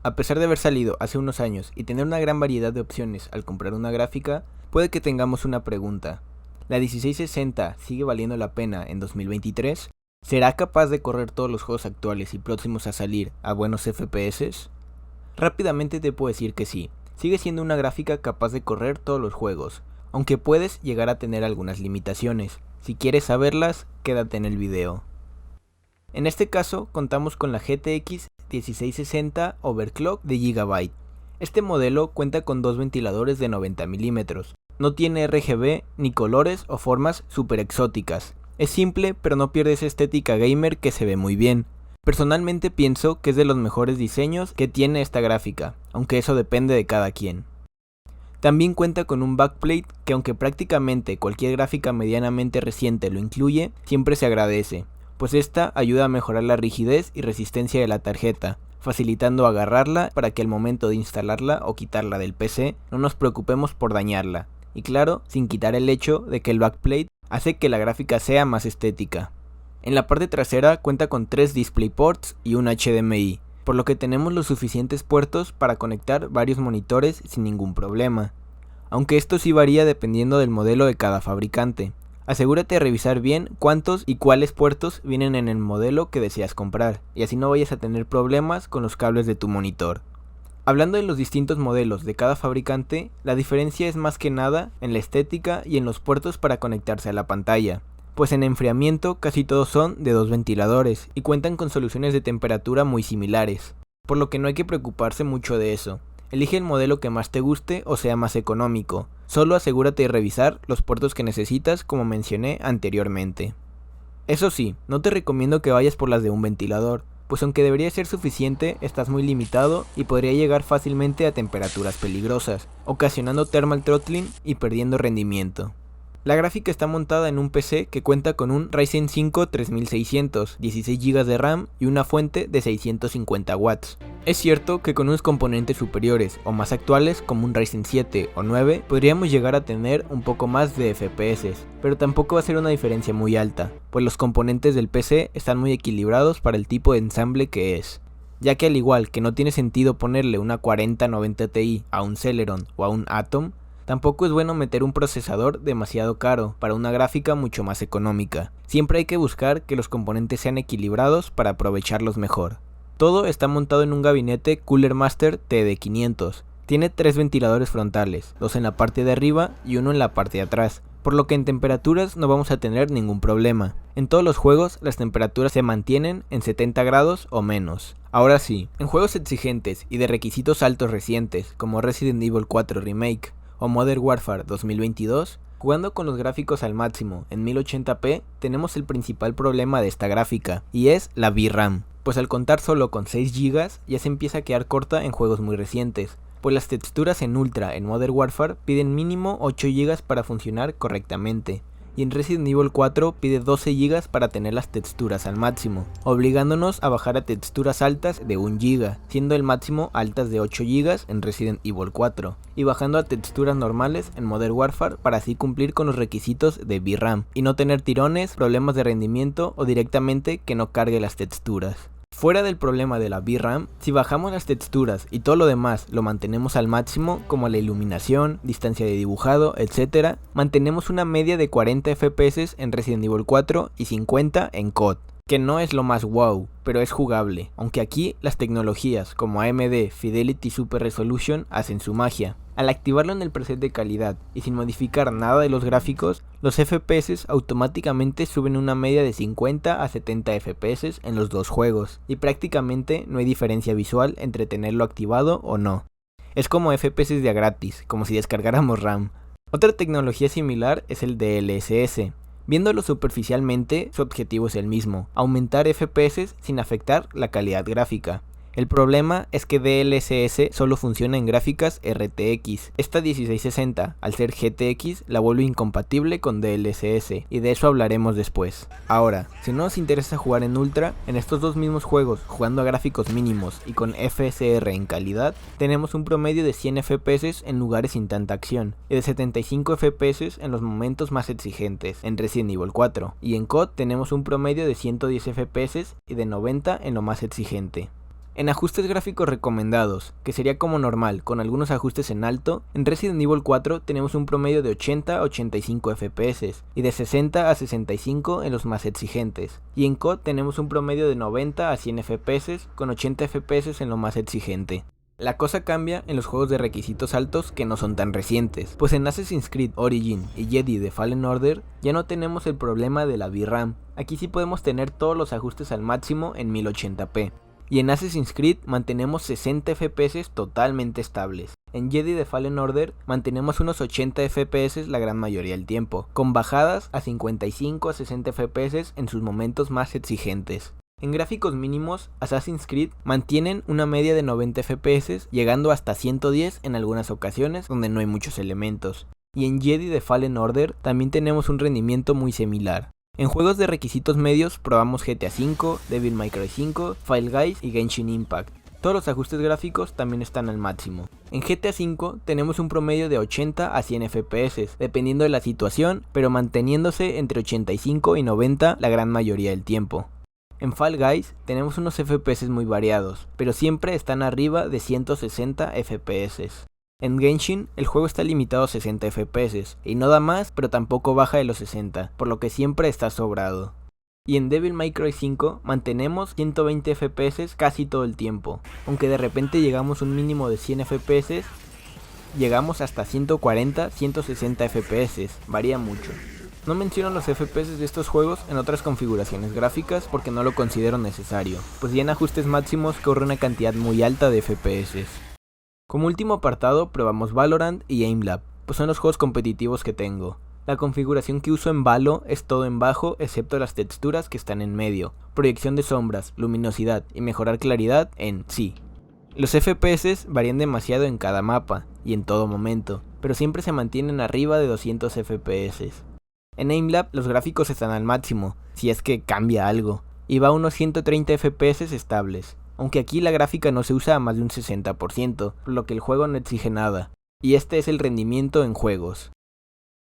A pesar de haber salido hace unos años y tener una gran variedad de opciones al comprar una gráfica, puede que tengamos una pregunta. ¿La 1660 sigue valiendo la pena en 2023? ¿Será capaz de correr todos los juegos actuales y próximos a salir a buenos FPS? Rápidamente te puedo decir que sí, sigue siendo una gráfica capaz de correr todos los juegos, aunque puedes llegar a tener algunas limitaciones. Si quieres saberlas, quédate en el video. En este caso, contamos con la GTX 1660 Overclock de Gigabyte. Este modelo cuenta con dos ventiladores de 90 mm. No tiene RGB ni colores o formas super exóticas. Es simple, pero no pierde esa estética gamer que se ve muy bien. Personalmente pienso que es de los mejores diseños que tiene esta gráfica, aunque eso depende de cada quien. También cuenta con un backplate que, aunque prácticamente cualquier gráfica medianamente reciente lo incluye, siempre se agradece, pues esta ayuda a mejorar la rigidez y resistencia de la tarjeta, facilitando agarrarla para que al momento de instalarla o quitarla del PC no nos preocupemos por dañarla, y claro, sin quitar el hecho de que el backplate hace que la gráfica sea más estética. En la parte trasera cuenta con 3 DisplayPorts y un HDMI, por lo que tenemos los suficientes puertos para conectar varios monitores sin ningún problema, aunque esto sí varía dependiendo del modelo de cada fabricante. Asegúrate de revisar bien cuántos y cuáles puertos vienen en el modelo que deseas comprar, y así no vayas a tener problemas con los cables de tu monitor. Hablando de los distintos modelos de cada fabricante, la diferencia es más que nada en la estética y en los puertos para conectarse a la pantalla, pues en enfriamiento casi todos son de 2 ventiladores y cuentan con soluciones de temperatura muy similares, por lo que no hay que preocuparse mucho de eso. Elige el modelo que más te guste o sea más económico, solo asegúrate de revisar los puertos que necesitas como mencioné anteriormente. Eso sí, no te recomiendo que vayas por las de un ventilador, pues aunque debería ser suficiente, estás muy limitado y podría llegar fácilmente a temperaturas peligrosas, ocasionando thermal throttling y perdiendo rendimiento. La gráfica está montada en un PC que cuenta con un Ryzen 5 3600, 16 GB de RAM y una fuente de 650 watts. Es cierto que con unos componentes superiores o más actuales como un Ryzen 7 o 9 podríamos llegar a tener un poco más de FPS, pero tampoco va a ser una diferencia muy alta, pues los componentes del PC están muy equilibrados para el tipo de ensamble que es, ya que al igual que no tiene sentido ponerle una 4090 Ti a un Celeron o a un Atom, tampoco es bueno meter un procesador demasiado caro para una gráfica mucho más económica. Siempre hay que buscar que los componentes sean equilibrados para aprovecharlos mejor. Todo está montado en un gabinete Cooler Master TD500. Tiene 3 ventiladores frontales, 2 en la parte de arriba y 1 en la parte de atrás, por lo que en temperaturas no vamos a tener ningún problema. En todos los juegos las temperaturas se mantienen en 70 grados o menos. Ahora sí, en juegos exigentes y de requisitos altos recientes como Resident Evil 4 Remake o Modern Warfare 2022, jugando con los gráficos al máximo en 1080p, tenemos el principal problema de esta gráfica, y es la VRAM, pues al contar solo con 6 GB ya se empieza a quedar corta en juegos muy recientes, pues las texturas en Ultra en Modern Warfare piden mínimo 8 GB para funcionar correctamente, y en Resident Evil 4 pide 12 GB para tener las texturas al máximo, obligándonos a bajar a texturas altas de 1 GB, siendo el máximo altas de 8 GB en Resident Evil 4, y bajando a texturas normales en Modern Warfare para así cumplir con los requisitos de VRAM, y no tener tirones, problemas de rendimiento o directamente que no cargue las texturas. Fuera del problema de la VRAM, si bajamos las texturas y todo lo demás lo mantenemos al máximo, como la iluminación, distancia de dibujado, etc., mantenemos una media de 40 FPS en Resident Evil 4 y 50 en COD, que no es lo más wow, pero es jugable, aunque aquí las tecnologías como AMD Fidelity Super Resolution hacen su magia. Al activarlo en el preset de calidad y sin modificar nada de los gráficos, los FPS automáticamente suben una media de 50 a 70 FPS en los dos juegos, y prácticamente no hay diferencia visual entre tenerlo activado o no. Es como FPS de a gratis, como si descargáramos RAM. Otra tecnología similar es el DLSS. Viéndolo superficialmente, su objetivo es el mismo, aumentar FPS sin afectar la calidad gráfica. El problema es que DLSS solo funciona en gráficas RTX. Esta 1660, al ser GTX, la vuelve incompatible con DLSS, y de eso hablaremos después. Ahora, si no nos interesa jugar en Ultra, en estos dos mismos juegos, jugando a gráficos mínimos y con FSR en calidad, tenemos un promedio de 100 FPS en lugares sin tanta acción, y de 75 FPS en los momentos más exigentes, en Resident Evil 4, y en COD tenemos un promedio de 110 FPS y de 90 en lo más exigente. En ajustes gráficos recomendados, que sería como normal, con algunos ajustes en alto, en Resident Evil 4 tenemos un promedio de 80 a 85 FPS y de 60 a 65 en los más exigentes, y en COD tenemos un promedio de 90 a 100 FPS con 80 FPS en lo más exigente. La cosa cambia en los juegos de requisitos altos que no son tan recientes, pues en Assassin's Creed Origin y Jedi The Fallen Order ya no tenemos el problema de la VRAM, aquí sí podemos tener todos los ajustes al máximo en 1080p. Y en Assassin's Creed mantenemos 60 FPS totalmente estables. En Jedi The Fallen Order mantenemos unos 80 FPS la gran mayoría del tiempo, con bajadas a 55 a 60 FPS en sus momentos más exigentes. En gráficos mínimos, Assassin's Creed mantienen una media de 90 FPS, llegando hasta 110 en algunas ocasiones donde no hay muchos elementos. Y en Jedi The Fallen Order también tenemos un rendimiento muy similar. En juegos de requisitos medios probamos GTA V, Devil May Cry 5, Fall Guys y Genshin Impact. Todos los ajustes gráficos también están al máximo. En GTA V tenemos un promedio de 80 a 100 FPS, dependiendo de la situación, pero manteniéndose entre 85 y 90 la gran mayoría del tiempo. En Fall Guys tenemos unos FPS muy variados, pero siempre están arriba de 160 FPS. En Genshin, el juego está limitado a 60 FPS, y no da más, pero tampoco baja de los 60, por lo que siempre está sobrado. Y en Devil May Cry 5 mantenemos 120 FPS casi todo el tiempo, aunque de repente llegamos a un mínimo de 100 FPS, llegamos hasta 140, 160 FPS, varía mucho. No menciono los FPS de estos juegos en otras configuraciones gráficas porque no lo considero necesario, pues ya en ajustes máximos corre una cantidad muy alta de FPS. Como último apartado probamos Valorant y Aimlab, pues son los juegos competitivos que tengo. La configuración que uso en Valo es todo en bajo excepto las texturas que están en medio, proyección de sombras, luminosidad y mejorar claridad en sí. Los FPS varían demasiado en cada mapa y en todo momento, pero siempre se mantienen arriba de 200 FPS. En Aimlab los gráficos están al máximo, si es que cambia algo, y va a unos 130 FPS estables. Aunque aquí la gráfica no se usa a más de un 60%, por lo que el juego no exige nada, y este es el rendimiento en juegos.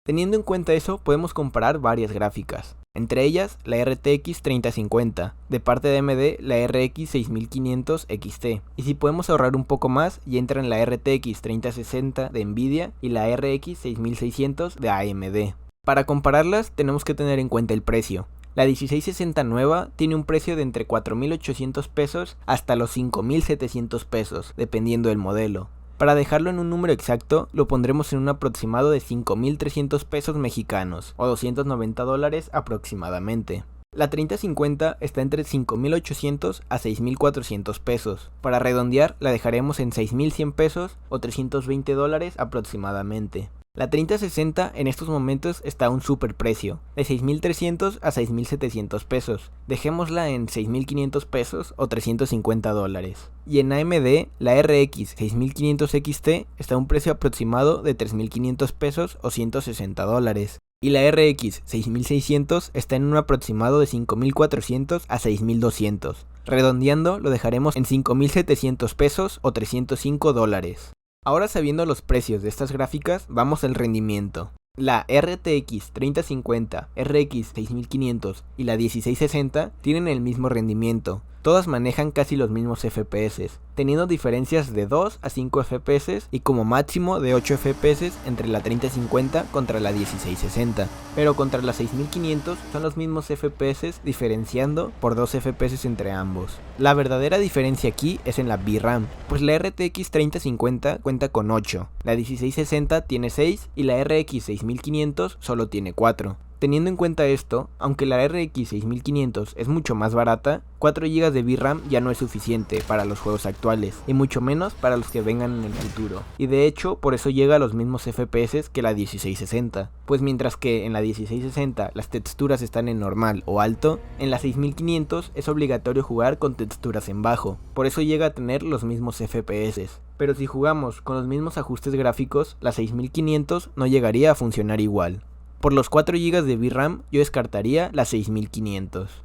Teniendo en cuenta eso, podemos comparar varias gráficas, entre ellas la RTX 3050, de parte de AMD la RX 6500 XT, y si podemos ahorrar un poco más ya entran la RTX 3060 de Nvidia y la RX 6600 de AMD. Para compararlas tenemos que tener en cuenta el precio. La 1660 nueva tiene un precio de entre 4.800 pesos hasta los 5.700 pesos, dependiendo del modelo. Para dejarlo en un número exacto, lo pondremos en un aproximado de 5.300 pesos mexicanos, o $290 aproximadamente. La 3050 está entre 5.800 a 6.400 pesos. Para redondear, la dejaremos en 6.100 pesos o $320 aproximadamente. La 3060 en estos momentos está a un super precio, de 6.300 a 6.700 pesos. Dejémosla en 6.500 pesos o $350. Y en AMD, la RX 6500 XT está a un precio aproximado de 3.500 pesos o $160. Y la RX 6600 está en un aproximado de 5.400 a 6.200. Redondeando, lo dejaremos en 5.700 pesos o $305. Ahora sabiendo los precios de estas gráficas, vamos al rendimiento. La RTX 3050, RX 6500 y la 1660 tienen el mismo rendimiento. Todas manejan casi los mismos FPS, teniendo diferencias de 2 a 5 FPS y como máximo de 8 FPS entre la 3050 contra la 1660. Pero contra la 6500 son los mismos FPS diferenciando por 2 FPS entre ambos. La verdadera diferencia aquí es en la VRAM, pues la RTX 3050 cuenta con 8, la 1660 tiene 6 y la RX 6500 solo tiene 4. Teniendo en cuenta esto, aunque la RX 6500 es mucho más barata, 4 GB de VRAM ya no es suficiente para los juegos actuales, y mucho menos para los que vengan en el futuro. Y de hecho, por eso llega a los mismos FPS que la 1660, pues mientras que en la 1660 las texturas están en normal o alto, en la 6500 es obligatorio jugar con texturas en bajo, por eso llega a tener los mismos FPS. Pero si jugamos con los mismos ajustes gráficos, la 6500 no llegaría a funcionar igual. Por los 4 GB de VRAM yo descartaría la 6500.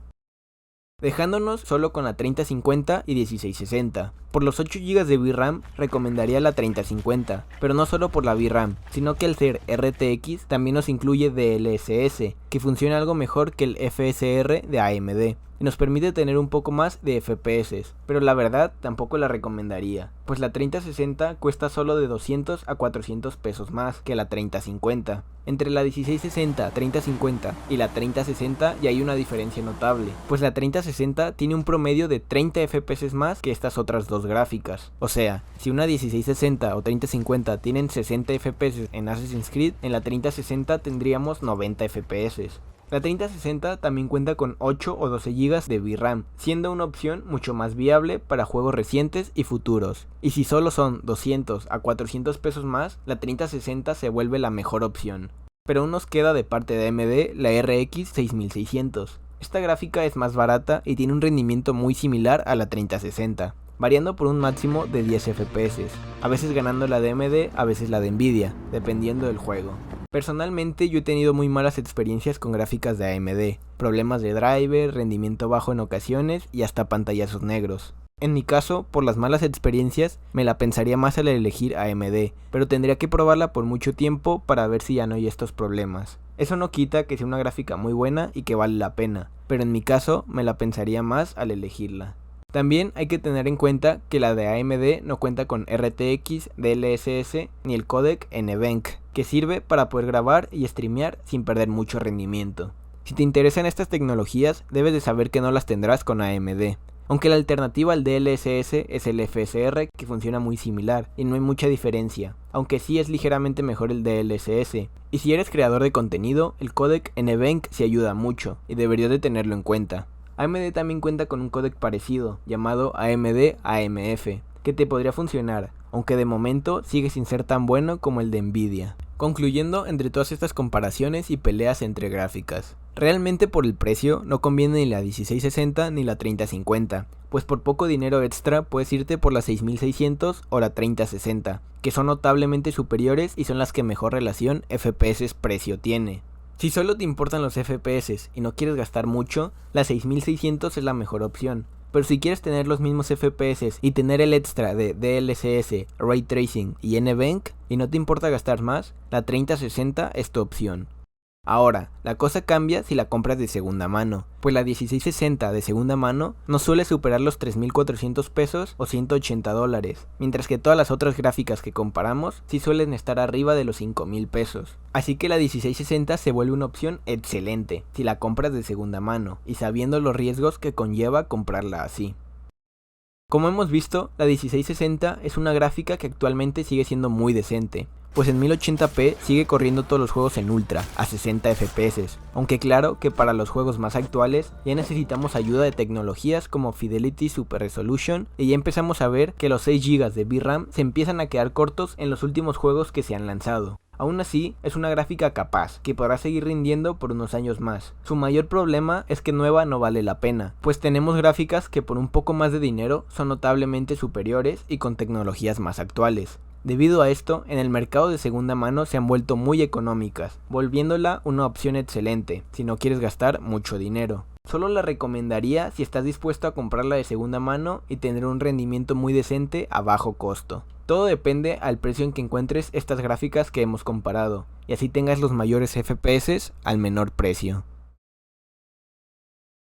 Dejándonos solo con la 3050 y 1660. Por los 8 GB de VRAM recomendaría la 3050, pero no solo por la VRAM, sino que al ser RTX también nos incluye DLSS, que funciona algo mejor que el FSR de AMD. y nos permite tener un poco más de FPS, pero la verdad tampoco la recomendaría, pues la 3060 cuesta solo de 200 a 400 pesos más que la 3050. Entre la 1660, 3050 y la 3060 ya hay una diferencia notable, pues la 3060 tiene un promedio de 30 FPS más que estas otras dos gráficas. O sea, si una 1660 o 3050 tienen 60 FPS en Assassin's Creed, en la 3060 tendríamos 90 FPS. La 3060 también cuenta con 8 o 12 GB de VRAM, siendo una opción mucho más viable para juegos recientes y futuros. Y si solo son 200 a 400 pesos más, la 3060 se vuelve la mejor opción. Pero aún nos queda de parte de AMD la RX 6600. Esta gráfica es más barata y tiene un rendimiento muy similar a la 3060, variando por un máximo de 10 FPS, a veces ganando la de AMD, a veces la de Nvidia, dependiendo del juego. Personalmente yo he tenido muy malas experiencias con gráficas de AMD, problemas de driver, rendimiento bajo en ocasiones y hasta pantallazos negros. En mi caso, por las malas experiencias, me la pensaría más al elegir AMD, pero tendría que probarla por mucho tiempo para ver si ya no hay estos problemas. Eso no quita que sea una gráfica muy buena y que vale la pena, pero en mi caso me la pensaría más al elegirla. También hay que tener en cuenta que la de AMD no cuenta con RTX, DLSS ni el codec NVENC, que sirve para poder grabar y streamear sin perder mucho rendimiento. Si te interesan estas tecnologías, debes de saber que no las tendrás con AMD. Aunque la alternativa al DLSS es el FSR, que funciona muy similar y no hay mucha diferencia, aunque sí es ligeramente mejor el DLSS. Y si eres creador de contenido, el codec NVENC sí ayuda mucho y deberías de tenerlo en cuenta. AMD también cuenta con un codec parecido, llamado AMD AMF, que te podría funcionar, aunque de momento sigue sin ser tan bueno como el de Nvidia. Concluyendo entre todas estas comparaciones y peleas entre gráficas. Realmente por el precio no conviene ni la 1660 ni la 3050, pues por poco dinero extra puedes irte por la 6600 o la 3060, que son notablemente superiores y son las que mejor relación FPS-precio tiene. Si solo te importan los FPS y no quieres gastar mucho, la 6600 es la mejor opción. Pero si quieres tener los mismos FPS y tener el extra de DLSS, Ray Tracing y NVENC y no te importa gastar más, la 3060 es tu opción. Ahora, la cosa cambia si la compras de segunda mano, pues la 1660 de segunda mano no suele superar los 3.400 pesos o $180, mientras que todas las otras gráficas que comparamos sí suelen estar arriba de los 5.000 pesos. Así que la 1660 se vuelve una opción excelente si la compras de segunda mano y sabiendo los riesgos que conlleva comprarla así. Como hemos visto, la 1660 es una gráfica que actualmente sigue siendo muy decente, pues en 1080p sigue corriendo todos los juegos en ultra, a 60 FPS, aunque claro que para los juegos más actuales ya necesitamos ayuda de tecnologías como Fidelity Super Resolution y ya empezamos a ver que los 6 GB de VRAM se empiezan a quedar cortos en los últimos juegos que se han lanzado. Aún así, es una gráfica capaz, que podrá seguir rindiendo por unos años más. Su mayor problema es que nueva no vale la pena, pues tenemos gráficas que por un poco más de dinero son notablemente superiores y con tecnologías más actuales. Debido a esto, en el mercado de segunda mano se han vuelto muy económicas, volviéndola una opción excelente, si no quieres gastar mucho dinero. Solo la recomendaría si estás dispuesto a comprarla de segunda mano y tener un rendimiento muy decente a bajo costo. Todo depende al precio en que encuentres estas gráficas que hemos comparado, y así tengas los mayores FPS al menor precio.